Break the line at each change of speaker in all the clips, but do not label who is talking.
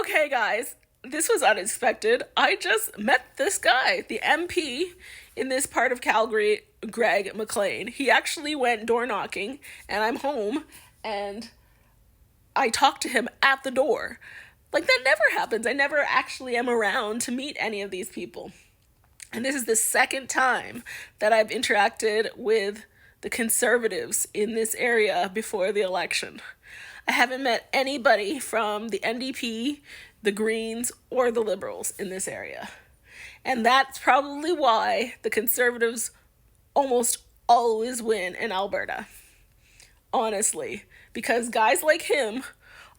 Okay, guys, this was unexpected. I just met this guy, the MP in this part of Calgary, Greg McLean. He actually went door knocking, and I'm home, and I talked to him at the door. Like, that never happens. I never actually am around to meet any of these people. And this is the second time that I've interacted with the Conservatives in this area before the election. I haven't met anybody from the NDP, the Greens, or the Liberals in this area. And that's probably why the Conservatives almost always win in Alberta. Honestly. Because guys like him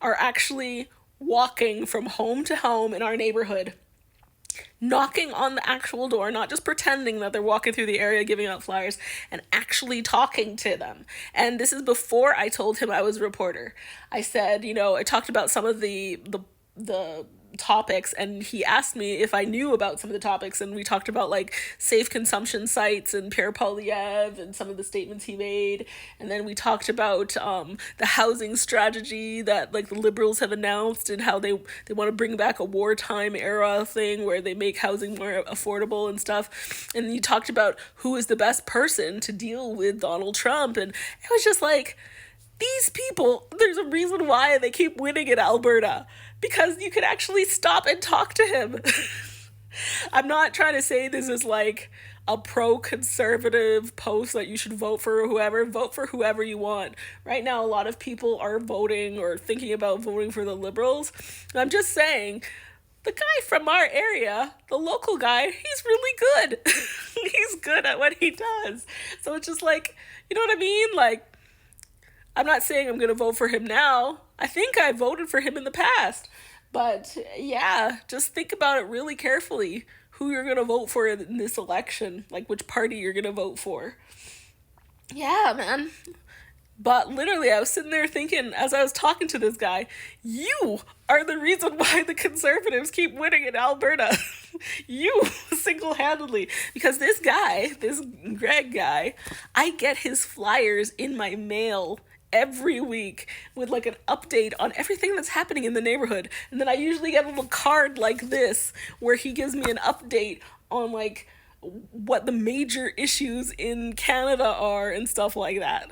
are actually walking from home to home in our neighborhood, knocking on the actual door, not just pretending that they're walking through the area giving out flyers, and actually talking to them. And this is before I told him I was a reporter. I said, I talked about some of the topics, and he asked me if I knew about some of the topics, and we talked about like safe consumption sites and Pierre Poilievre and some of the statements he made. And then we talked about the housing strategy that like the Liberals have announced, and how they want to bring back a wartime era thing where they make housing more affordable and stuff. And you talked about who is the best person to deal with Donald Trump, and it was just like, these people, there's a reason why they keep winning in Alberta, because you can actually stop and talk to him. I'm not trying to say this is like a pro-conservative post that you should vote for whoever. Vote for whoever you want. Right now, a lot of people are voting or thinking about voting for the Liberals. And I'm just saying, the guy from our area, the local guy, he's really good. He's good at what he does. So it's just like, you know what I mean? Like, I'm not saying I'm going to vote for him now. I think I voted for him in the past. But yeah, just think about it really carefully, who you're going to vote for in this election, like which party you're going to vote for. Yeah, man. But literally, I was sitting there thinking, as I was talking to this guy, you are the reason why the Conservatives keep winning in Alberta. You, single-handedly. Because this guy, this Greg guy, I get his flyers in my mail every week with like an update on everything that's happening in the neighborhood. And then I usually get a little card like this where he gives me an update on like what the major issues in Canada are and stuff like that.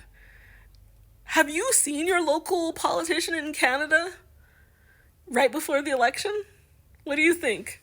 Have you seen your local politician in Canada right before the election? What do you think?